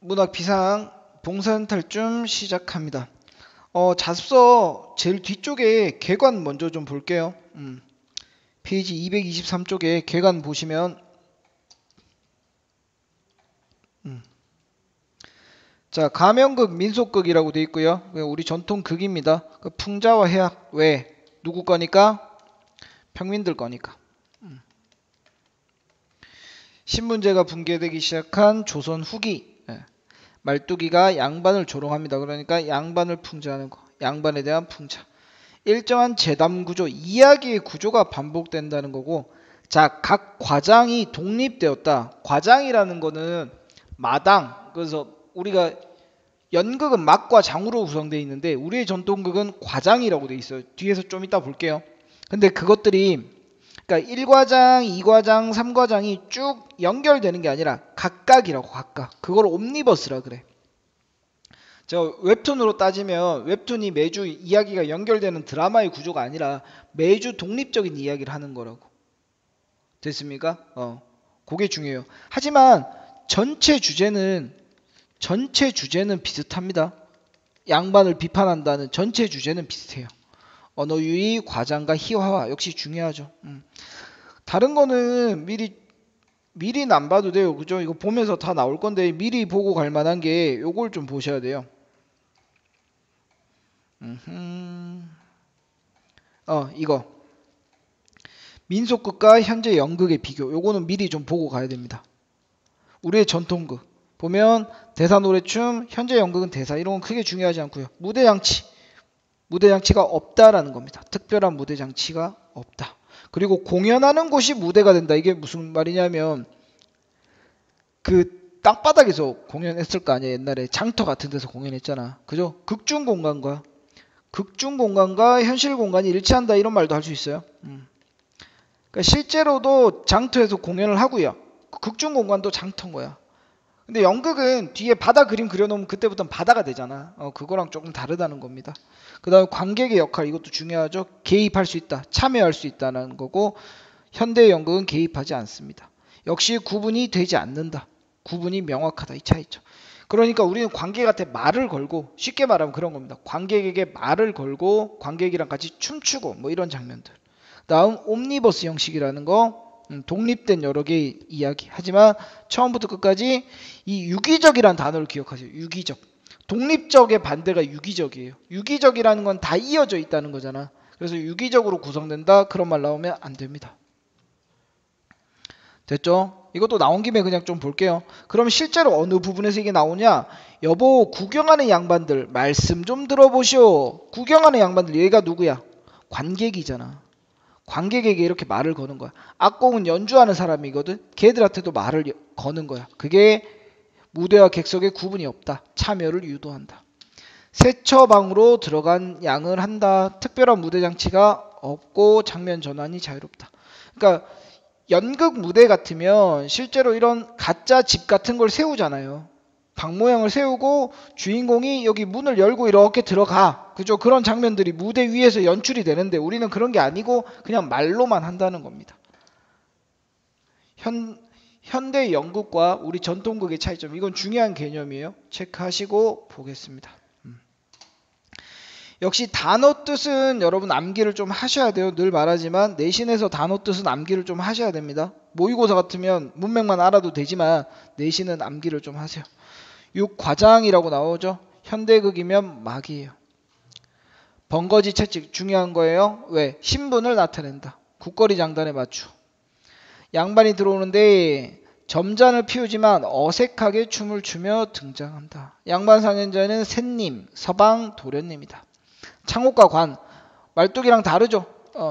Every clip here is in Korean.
문학 비상 봉산 탈춤 시작합니다. 자습서 제일 뒤쪽에 개관 먼저 좀 볼게요. 페이지 223쪽에 개관 보시면 자, 가명극, 민속극이라고 되어 있고요. 우리 전통 극입니다. 풍자와 해악, 왜? 누구 거니까? 평민들 거니까. 신분제가 붕괴되기 시작한 조선 후기. 말뚝이가 양반을 조롱합니다. 그러니까 양반을 풍자하는 거. 양반에 대한 풍자. 일정한 제담 구조, 이야기의 구조가 반복된다는 거고, 자, 각 과장이 독립되었다. 과장이라는 거는 마당. 그래서 우리가 연극은 막과 장으로 구성되어 있는데 우리의 전통극은 과장이라고 되어 있어요. 뒤에서 좀 이따 볼게요. 근데 그것들이 그러니까 1과장, 2과장, 3과장이 쭉 연결되는 게 아니라 각각이라고 각각. 그걸 옴니버스라 그래. 저 웹툰으로 따지면 웹툰이 매주 이야기가 연결되는 드라마의 구조가 아니라 매주 독립적인 이야기를 하는 거라고. 됐습니까? 그게 중요해요. 하지만 전체 주제는 비슷합니다. 양반을 비판한다는 전체 주제는 비슷해요. 언어유희, 과장과 희화화 역시 중요하죠. 다른 거는 미리는 안 봐도 돼요. 그죠? 이거 보면서 다 나올 건데 미리 보고 갈 만한 게 요걸 좀 보셔야 돼요. 이거 민속극과 현재 연극의 비교. 요거는 미리 좀 보고 가야 됩니다. 우리의 전통극 보면 대사 노래춤, 현재 연극은 대사 이런 건 크게 중요하지 않고요. 무대장치가 없다라는 겁니다. 특별한 무대장치가 없다. 그리고 공연하는 곳이 무대가 된다. 이게 무슨 말이냐면 그 땅바닥에서 공연했을 거 아니야. 옛날에 장터 같은 데서 공연했잖아. 그죠? 극중 공간과 현실 공간이 일치한다 이런 말도 할 수 있어요. 그러니까 실제로도 장터에서 공연을 하고요. 극중 공간도 장터인 거야. 근데 연극은 뒤에 바다 그림 그려놓으면 그때부터는 바다가 되잖아. 그거랑 조금 다르다는 겁니다. 그 다음에 관객의 역할 이것도 중요하죠. 개입할 수 있다. 참여할 수 있다는 거고 현대 연극은 개입하지 않습니다. 역시 구분이 되지 않는다. 구분이 명확하다. 이 차이죠. 그러니까 우리는 관객한테 말을 걸고 쉽게 말하면 그런 겁니다. 관객에게 말을 걸고 관객이랑 같이 춤추고 뭐 이런 장면들. 다음 옴니버스 형식이라는 거 독립된 여러 개의 이야기. 하지만 처음부터 끝까지 이 유기적이라는 단어를 기억하세요. 유기적. 독립적의 반대가 유기적이에요. 유기적이라는 건 다 이어져 있다는 거잖아. 그래서 유기적으로 구성된다. 그런 말 나오면 안 됩니다. 됐죠? 이것도 나온 김에 그냥 좀 볼게요. 그럼 실제로 어느 부분에서 이게 나오냐? 여보, 구경하는 양반들 말씀 좀 들어보시오. 구경하는 양반들 얘가 누구야? 관객이잖아. 관객에게 이렇게 말을 거는 거야. 악공은 연주하는 사람이거든. 걔들한테도 말을 거는 거야. 그게 무대와 객석의 구분이 없다. 참여를 유도한다. 세처방으로 들어간 양을 한다. 특별한 무대 장치가 없고 장면 전환이 자유롭다. 그러니까 연극 무대 같으면 실제로 이런 가짜 집 같은 걸 세우잖아요. 방 모양을 세우고 주인공이 여기 문을 열고 이렇게 들어가. 그죠? 그런 장면들이 무대 위에서 연출이 되는데 우리는 그런 게 아니고 그냥 말로만 한다는 겁니다. 현대 연극과 우리 전통극의 차이점. 이건 중요한 개념이에요. 체크하시고 보겠습니다. 역시 단어 뜻은 여러분 암기를 좀 하셔야 돼요. 늘 말하지만 내신에서 단어 뜻은 암기를 좀 하셔야 됩니다. 모의고사 같으면 문맥만 알아도 되지만 내신은 암기를 좀 하세요. 6과장이라고 나오죠. 현대극이면 막이에요. 번거지 채찍 중요한 거예요. 왜? 신분을 나타낸다. 국거리 장단에 맞추어. 양반이 들어오는데 점잔을 피우지만 어색하게 춤을 추며 등장한다. 양반 상현자는 셋님, 서방, 도련님이다. 창옥과 관, 말뚝이랑 다르죠.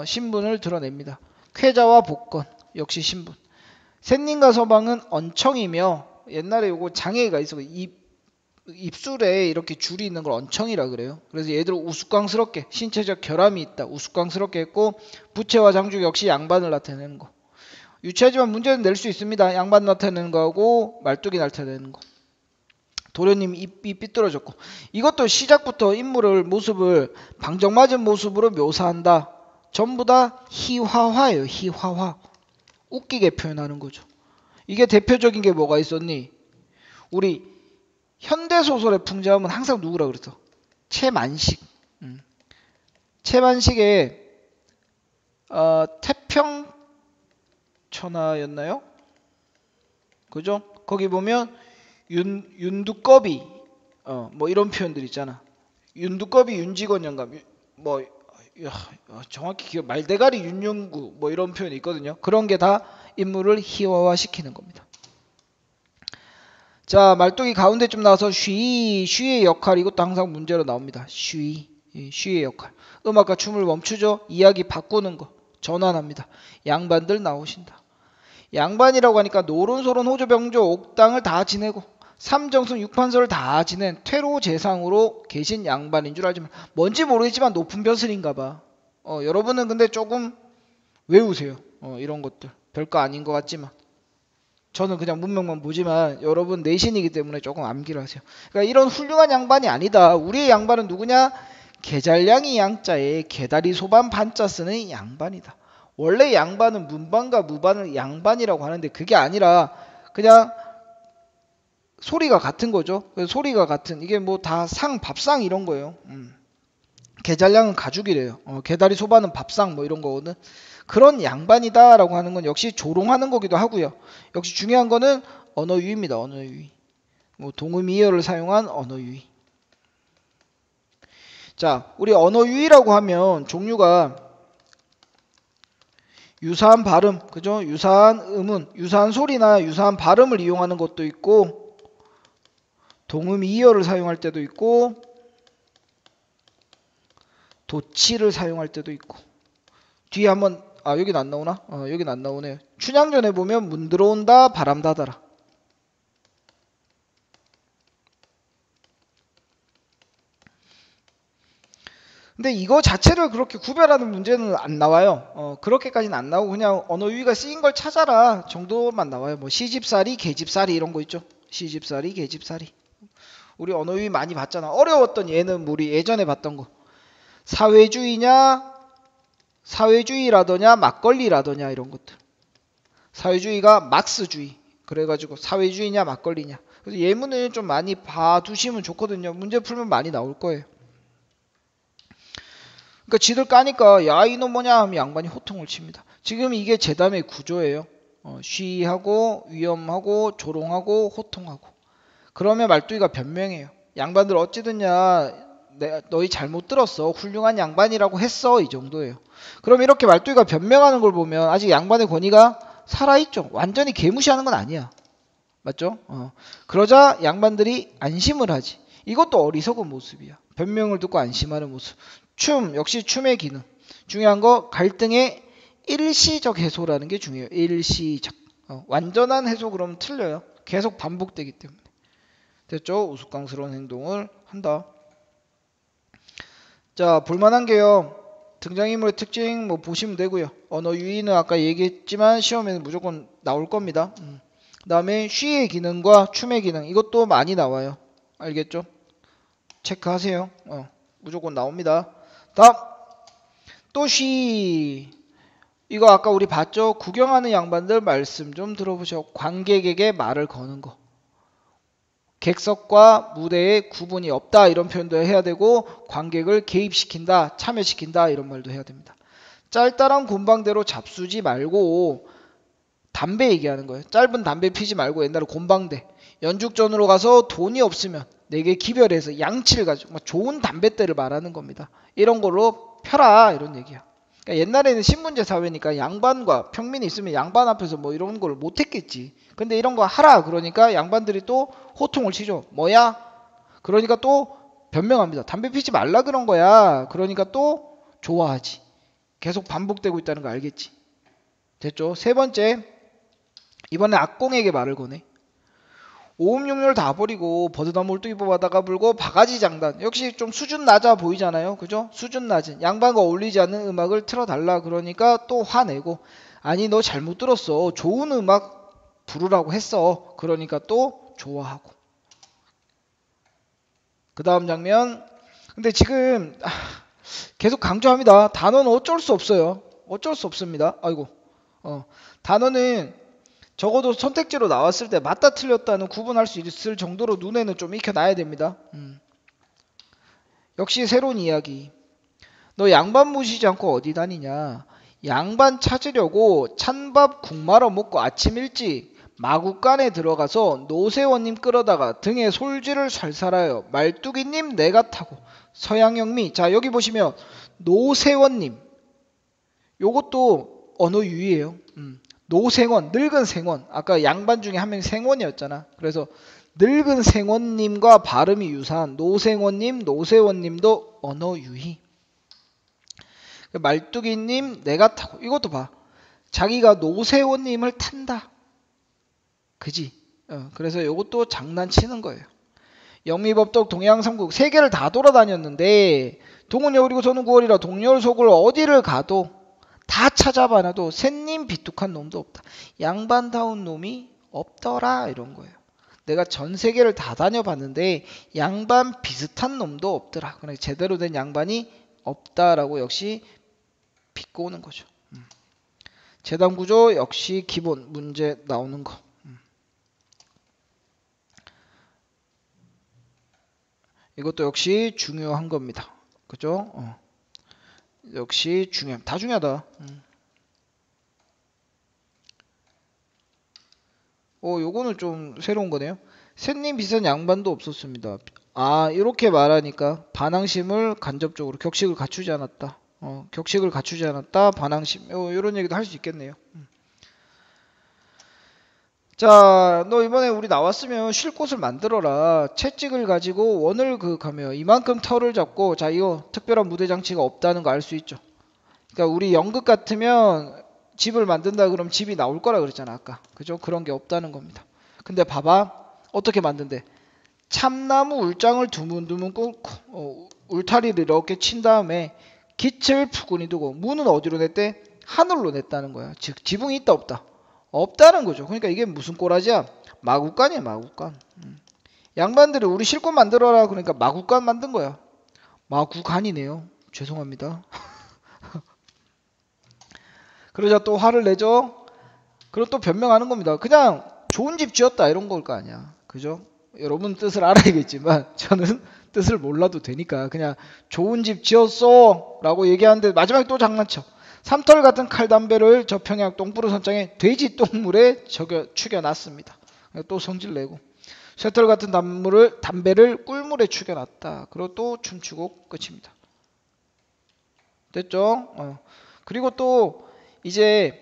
신분을 드러냅니다. 쾌자와 복권, 역시 신분. 셋님과 서방은 언청이며 옛날에 요거 장애가 있어. 입술에 이렇게 줄이 있는 걸 언청이라 그래요. 그래서 얘들은 우스꽝스럽게 신체적 결함이 있다. 우스꽝스럽게 했고 부채와 장죽 역시 양반을 나타내는 거. 유치하지만 문제는 낼 수 있습니다. 양반 나타내는 거하고 말뚝이 나타내는 거. 도련님 입이 삐뚤어졌고 이것도 시작부터 모습을 방정맞은 모습으로 묘사한다. 전부 다 희화화예요. 희화화. 웃기게 표현하는 거죠. 이게 대표적인 게 뭐가 있었니? 우리 현대소설의 풍자음은 항상 누구라 그랬어? 채만식. 채만식의 태평천하였나요? 그죠? 거기 보면 윤두꺼비 뭐 이런 표현들 있잖아. 윤두꺼비 윤직원 영감 뭐 정확히 기억 말대가리 윤영구 뭐 이런 표현이 있거든요. 그런 게 다 인물을 희화화시키는 겁니다. 자, 말뚝이 가운데 좀 나와서 쉬의 역할 이것도 항상 문제로 나옵니다. 쉬의 역할. 음악과 춤을 멈추죠. 이야기 바꾸는 거 전환합니다. 양반들 나오신다. 양반이라고 하니까 노론소론 호조병조 옥당을 다 지내고 삼정승 육판서를 다 지낸 퇴로재상으로 계신 양반인 줄 알지만 뭔지 모르겠지만 높은 벼슬인가 봐. 여러분은 근데 조금 외우세요. 이런 것들 별거 아닌 것 같지만 저는 그냥 문명만 보지만 여러분 내신이기 때문에 조금 암기를 하세요. 그러니까 이런 훌륭한 양반이 아니다. 우리의 양반은 누구냐? 계잘량이 양자에 개다리 소반 반자 쓰는 양반이다. 원래 양반은 문반과 무반을 양반이라고 하는데 그게 아니라 그냥 소리가 같은 거죠. 소리가 같은 이게 뭐 다 밥상 이런 거예요. 계잘량은 가죽이래요. 개다리 소반은 밥상 뭐 이런 거거든. 그런 양반이다라고 하는 건 역시 조롱하는 거기도 하고요. 역시 중요한 거는 언어 유희입니다. 언어 유희. 뭐 동음이어를 사용한 언어 유희. 자, 우리 언어 유희라고 하면 종류가 유사한 발음, 그죠? 유사한 음은, 유사한 소리나 유사한 발음을 이용하는 것도 있고 동음이어를 사용할 때도 있고 도치를 사용할 때도 있고 뒤에 한번 여긴 안 나오나? 여긴 안 나오네요. 춘향전에 보면 문 들어온다 바람 닫아라. 근데 이거 자체를 그렇게 구별하는 문제는 안 나와요. 그렇게까지는 안 나오고 그냥 언어 유희가 쓰인 걸 찾아라 정도만 나와요. 뭐 시집살이, 계집살이 이런 거 있죠. 시집살이, 계집살이. 우리 언어 유희 많이 봤잖아. 어려웠던 예는 우리 예전에 봤던 거. 사회주의라더냐 막걸리라더냐 이런 것들. 사회주의가 막스주의. 그래가지고 사회주의냐 막걸리냐. 그래서 예문을 좀 많이 봐두시면 좋거든요. 문제 풀면 많이 나올 거예요. 그러니까 지들 까니까 야 이놈 뭐냐 하면 양반이 호통을 칩니다. 지금 이게 제담의 구조예요. 쉬하고 위험하고 조롱하고 호통하고. 그러면 말뚝이가 변명해요. 양반들 어찌 듣냐 너희 잘못 들었어. 훌륭한 양반이라고 했어. 이 정도예요. 그럼 이렇게 말뚝이가 변명하는 걸 보면 아직 양반의 권위가 살아있죠. 완전히 개무시하는 건 아니야. 맞죠? 그러자 양반들이 안심을 하지. 이것도 어리석은 모습이야. 변명을 듣고 안심하는 모습. 역시 춤의 기능. 중요한 거 갈등의 일시적 해소라는 게 중요해요. 일시적. 완전한 해소 그러면 틀려요. 계속 반복되기 때문에. 됐죠? 우스꽝스러운 행동을 한다. 자, 볼만한 게요. 등장인물의 특징 뭐 보시면 되고요. 언어 유희는 아까 얘기했지만 시험에는 무조건 나올 겁니다. 그 다음에 쉬의 기능과 춤의 기능 이것도 많이 나와요. 알겠죠? 체크하세요. 무조건 나옵니다. 다음 또 쉬. 이거 아까 우리 봤죠? 구경하는 양반들 말씀 좀 들어보죠. 관객에게 말을 거는 거. 객석과 무대에 구분이 없다 이런 표현도 해야 되고 관객을 개입시킨다 참여시킨다 이런 말도 해야 됩니다. 짤짤한 곤방대로 잡수지 말고 담배 얘기하는 거예요. 짧은 담배 피지 말고 옛날에 곤방대 연죽전으로 가서 돈이 없으면 내게 기별해서 양치를 가지고 좋은 담뱃대를 말하는 겁니다. 이런 걸로 펴라 이런 얘기야. 그러니까 옛날에는 신문제 사회니까 양반과 평민이 있으면 양반 앞에서 뭐 이런 걸 못했겠지. 근데 이런 거 하라 그러니까 양반들이 또 호통을 치죠. 뭐야? 그러니까 또 변명합니다. 담배 피지 말라 그런 거야. 그러니까 또 좋아하지. 계속 반복되고 있다는 거 알겠지? 됐죠? 세 번째, 이번에 악공에게 말을 거네. 오음육렬 다 버리고 버드나무 울뚜기 뽑아다가 불고 바가지 장단. 역시 좀 수준 낮아 보이잖아요. 그죠? 수준 낮은 양반과 어울리지 않는 음악을 틀어달라 그러니까 또 화내고 아니 너 잘못 들었어. 좋은 음악 부르라고 했어. 그러니까 또 좋아하고. 그 다음 장면. 근데 지금 계속 강조합니다. 단어는 어쩔 수 없어요. 어쩔 수 없습니다. 아이고. 단어는 적어도 선택지로 나왔을 때 맞다 틀렸다는 구분할 수 있을 정도로 눈에는 좀 익혀놔야 됩니다. 역시 새로운 이야기. 너 양반 모시지 않고 어디 다니냐? 양반 찾으려고 찬밥 국 말아 먹고 아침 일찍 마구간에 들어가서 노세원님 끌어다가 등에 솔지를 살살하여 말뚝이님 내가 타고 서양영미. 자, 여기 보시면 노세원님, 요것도 언어 유희예요. 노생원, 늙은 생원. 아까 양반 중에 한 명이 생원이었잖아. 그래서 늙은 생원님과 발음이 유사한 노생원님, 노세원님도 언어 유희. 말뚝이님 내가 타고. 이것도 봐. 자기가 노세원님을 탄다. 그지? 그래서 이것도 장난치는 거예요. 영미법독 동양삼국 세 개를 다 돌아다녔는데 동은 여울이고 서는 구월이라 동열 속을 어디를 가도 다 찾아봐놔도 샌님 비뚝한 놈도 없다. 양반다운 놈이 없더라 이런 거예요. 내가 전 세계를 다 다녀봤는데 양반 비슷한 놈도 없더라. 그러니까 제대로 된 양반이 없다라고 역시 비꼬는 거죠. 재단 구조 역시 기본 문제 나오는 거. 이것도 역시 중요한 겁니다. 그죠? 역시 다 중요하다. 요거는 좀 새로운 거네요. 샌님 비슷한 양반도 없었습니다. 아, 이렇게 말하니까 반항심을 간접적으로 격식을 갖추지 않았다. 격식을 갖추지 않았다. 반항심. 이런 얘기도 할 수 있겠네요. 자, 너 이번에 우리 나왔으면 쉴 곳을 만들어라. 채찍을 가지고 원을 그으며 이만큼 털을 잡고. 자, 이거 특별한 무대 장치가 없다는 거 알 수 있죠. 그러니까 우리 연극 같으면 집을 만든다 그러면 집이 나올 거라 그랬잖아 아까. 그죠? 그런 게 없다는 겁니다. 근데 봐봐. 어떻게 만든대? 참나무 울장을 두문두문 꿇고 울타리를 이렇게 친 다음에 깃을 푸근히 두고 문은 어디로 냈대? 하늘로 냈다는 거야. 즉 지붕이 있다 없다? 없다는 거죠. 그러니까 이게 무슨 꼬라지야? 마구간이야 마구간. 양반들이 우리 실컷 만들어라 그러니까 마구간 만든 거야. 마구간이네요. 죄송합니다. 그러자 또 화를 내죠. 그리고 또 변명하는 겁니다. 그냥 좋은 집 지었다 이런 걸 거 아니야. 그죠? 여러분 뜻을 알아야겠지만 저는 뜻을 몰라도 되니까 그냥 좋은 집 지었어 라고 얘기하는데 마지막에 또 장난쳐. 삼털 같은 칼담배를 저 평양 똥부르 선장에 돼지 똥물에 축여놨습니다. 또 성질내고. 쇠털 같은 담배를 꿀물에 축여놨다. 그리고 또 춤추고 끝입니다. 됐죠? 그리고 또 이제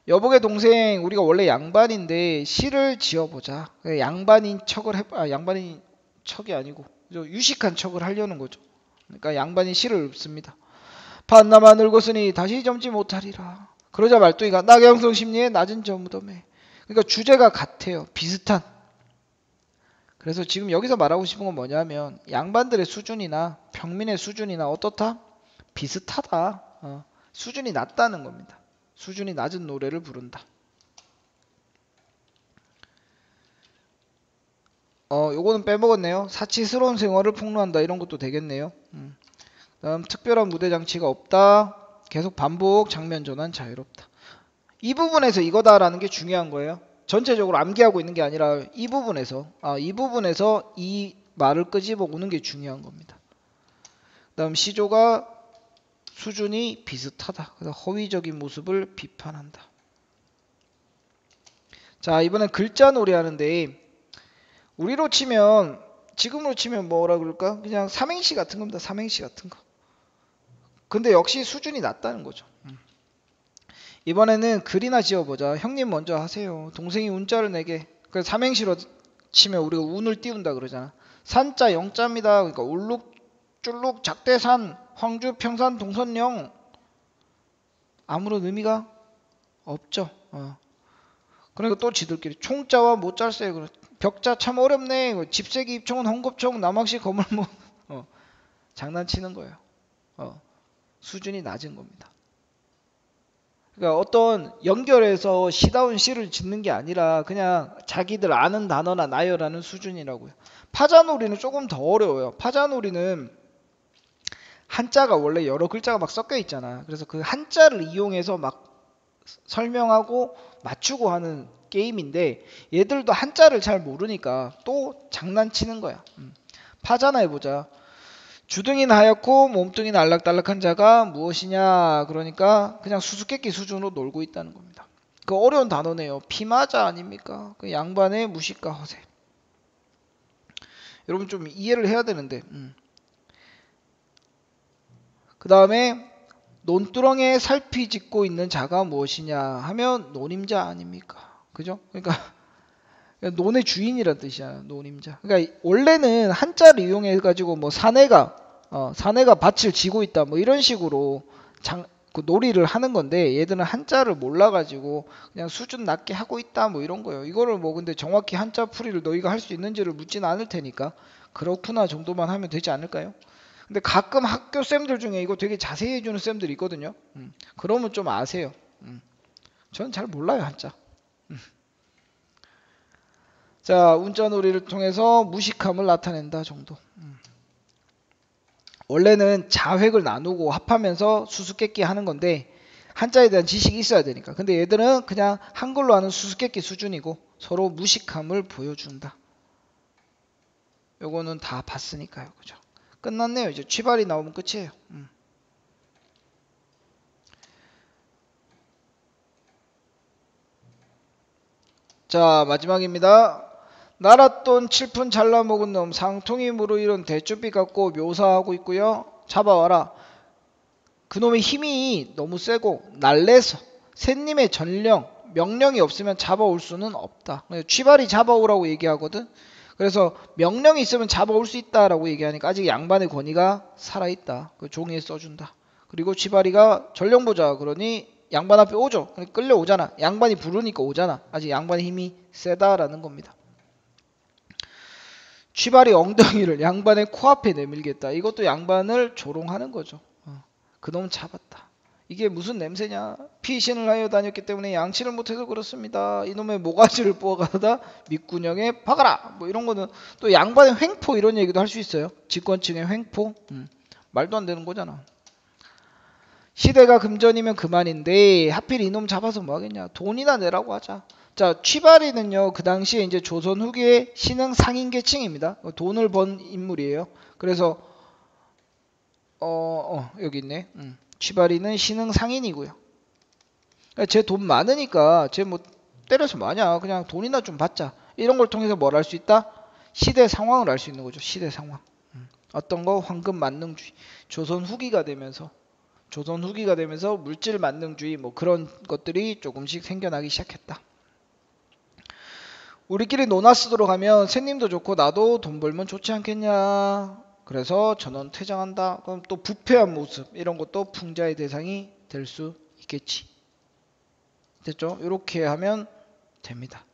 여복의 동생 우리가 원래 양반인데 시를 지어보자. 양반인 척을 양반인 척이 아니고 유식한 척을 하려는 거죠. 그러니까 양반인 시를 읊습니다. 반나마 늙었으니 다시 젊지 못하리라. 그러자 말뚝이가 나경성 심리에 낮은 저 무덤에. 그러니까 주제가 같아요. 비슷한. 그래서 지금 여기서 말하고 싶은 건 뭐냐면 양반들의 수준이나 평민의 수준이나 어떻다? 비슷하다. 수준이 낮다는 겁니다. 수준이 낮은 노래를 부른다. 요거는 빼먹었네요. 사치스러운 생활을 폭로한다. 이런 것도 되겠네요. 다음 특별한 무대 장치가 없다. 계속 반복 장면 전환 자유롭다. 이 부분에서 이거다라는 게 중요한 거예요. 전체적으로 암기하고 있는 게 아니라 이 부분에서 이 말을 끄집어 오는 게 중요한 겁니다. 다음 시조가 수준이 비슷하다. 그래서 허위적인 모습을 비판한다. 자, 이번엔 글자놀이 하는데 우리로 치면 지금으로 치면 뭐라 그럴까? 그냥 삼행시 같은 겁니다. 삼행시 같은 거. 근데 역시 수준이 낮다는 거죠. 이번에는 글이나 지어보자. 형님 먼저 하세요. 동생이 운자를 내게. 그래서 삼행시로 치면 우리가 운을 띄운다 그러잖아. 산자 영자입니다. 그러니까 울룩 쫄룩 작대산 황주 평산 동선령. 아무런 의미가 없죠. 그러니까 또 지들끼리 총자와 못잘세. 벽자 참 어렵네. 집세기 입총은 헝겊총 남학시 거물못. 장난치는 거예요. 수준이 낮은 겁니다. 그러니까 어떤 연결해서 시다운 시를 짓는 게 아니라 그냥 자기들 아는 단어나 나열하는 수준이라고요. 파자놀이는 조금 더 어려워요. 파자놀이는 한자가 원래 여러 글자가 막 섞여 있잖아. 그래서 그 한자를 이용해서 막 설명하고 맞추고 하는 게임인데 얘들도 한자를 잘 모르니까 또 장난치는 거야. 파잖아 해보자. 주둥이는 하얗고 몸뚱이는 알락달락한 자가 무엇이냐. 그러니까 그냥 수수께끼 수준으로 놀고 있다는 겁니다. 그 어려운 단어네요. 피마자 아닙니까? 그 양반의 무식과 허세. 여러분 좀 이해를 해야 되는데. 그 다음에 논두렁에 살피 짓고 있는 자가 무엇이냐 하면 논임자 아닙니까? 그죠? 그러니까 논의 주인이란 뜻이야. 논임자. 그러니까 원래는 한자를 이용해 가지고 뭐 사내가 밭을 지고 있다 뭐 이런 식으로 그 놀이를 하는 건데 얘들은 한자를 몰라 가지고 그냥 수준 낮게 하고 있다 뭐 이런 거예요. 이거를 뭐 근데 정확히 한자 풀이를 너희가 할 수 있는지를 묻지는 않을 테니까 그렇구나 정도만 하면 되지 않을까요? 근데 가끔 학교 쌤들 중에 이거 되게 자세히 해주는 쌤들이 있거든요. 그러면 좀 아세요. 저는 잘 몰라요 한자. 자, 운자놀이를 통해서 무식함을 나타낸다 정도. 원래는 자획을 나누고 합하면서 수수께끼 하는 건데 한자에 대한 지식이 있어야 되니까. 근데 얘들은 그냥 한글로 하는 수수께끼 수준이고 서로 무식함을 보여준다. 요거는 다 봤으니까요. 그죠? 끝났네요. 이제 취발이 나오면 끝이에요. 자, 마지막입니다. 날았돈 칠푼 잘라 먹은 놈 상통이 무르이런 대쭈비 갖고 묘사하고 있고요. 잡아와라. 그놈의 힘이 너무 세고 날래서 샌님의 전령 명령이 없으면 잡아올 수는 없다. 취발이 잡아오라고 얘기하거든. 그래서 명령이 있으면 잡아올 수 있다라고 얘기하니까 아직 양반의 권위가 살아있다. 그 종이에 써준다. 그리고 취발이가 전령 보자 그러니 양반 앞에 오죠. 끌려오잖아. 양반이 부르니까 오잖아. 아직 양반의 힘이 세다라는 겁니다. 취발이 엉덩이를 양반의 코앞에 내밀겠다. 이것도 양반을 조롱하는 거죠. 그놈 잡았다. 이게 무슨 냄새냐? 피신을 하여 다녔기 때문에 양치를 못해서 그렇습니다. 이놈의 모가지를 뽑아가다 밑구녕에 박아라. 뭐 이런 거는 또 양반의 횡포 이런 얘기도 할 수 있어요. 집권층의 횡포. 말도 안 되는 거잖아. 시대가 금전이면 그만인데 하필 이놈 잡아서 뭐 하겠냐? 돈이나 내라고 하자. 자, 취발이는요. 그 당시에 이제 조선 후기의 신흥 상인 계층입니다. 돈을 번 인물이에요. 그래서 여기 있네. 취발이는 신흥 상인이고요. 그러니까 쟤 돈 많으니까 쟤 뭐 때려서 마냐. 그냥 돈이나 좀 받자. 이런 걸 통해서 뭘 알 수 있다? 시대 상황을 알 수 있는 거죠. 시대 상황. 어떤 거 황금 만능주의. 조선 후기가 되면서 물질 만능주의 뭐 그런 것들이 조금씩 생겨나기 시작했다. 우리끼리 논아 쓰도록 하면 샌님도 좋고 나도 돈 벌면 좋지 않겠냐. 그래서 전원 퇴장한다. 그럼 또 부패한 모습 이런 것도 풍자의 대상이 될 수 있겠지. 됐죠? 이렇게 하면 됩니다.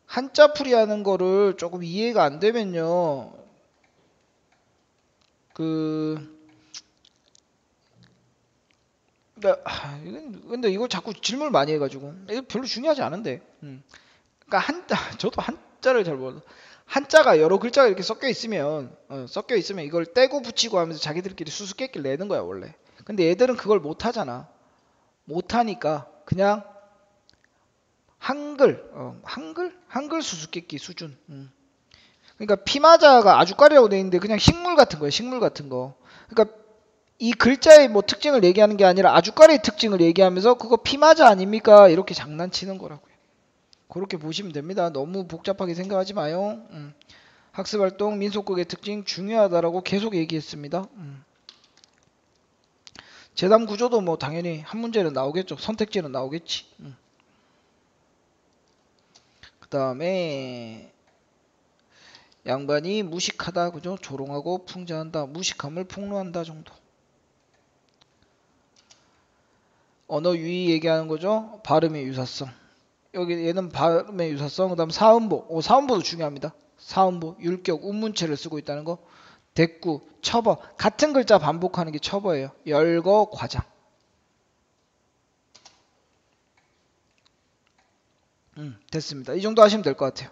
한자 풀이하는 거를 조금 이해가 안 되면요. 근데 이거 자꾸 질문을 많이 해가지고 이거 별로 중요하지 않은데. 그러니까 저도 한자를 잘 몰라. 한자가 여러 글자가 이렇게 섞여 있으면 이걸 떼고 붙이고 하면서 자기들끼리 수수께끼를 내는 거야 원래. 근데 얘들은 그걸 못 하잖아. 못 하니까 그냥 한글 수수께끼 수준. 그러니까 피마자가 아주까리라고 돼 있는데 그냥 식물 같은 거예요. 식물 같은 거. 그러니까 이 글자의 뭐 특징을 얘기하는 게 아니라 아주까리의 특징을 얘기하면서 그거 피마자 아닙니까? 이렇게 장난치는 거라고요. 그렇게 보시면 됩니다. 너무 복잡하게 생각하지 마요. 학습활동 민속극의 특징 중요하다라고 계속 얘기했습니다. 재단 구조도 뭐 당연히 한 문제는 나오겠죠. 선택지는 나오겠지. 그 다음에 양반이 무식하다. 그죠? 조롱하고 풍자한다. 무식함을 폭로한다 정도. 언어 유의 얘기하는 거죠. 발음의 유사성. 여기 얘는 발음의 유사성. 그 다음 사음보. 사음보도 중요합니다. 사음보, 율격, 운문체를 쓰고 있다는 거. 대꾸, 처버. 같은 글자 반복하는 게 처버예요. 열거, 과장. 됐습니다. 이 정도 하시면 될 것 같아요.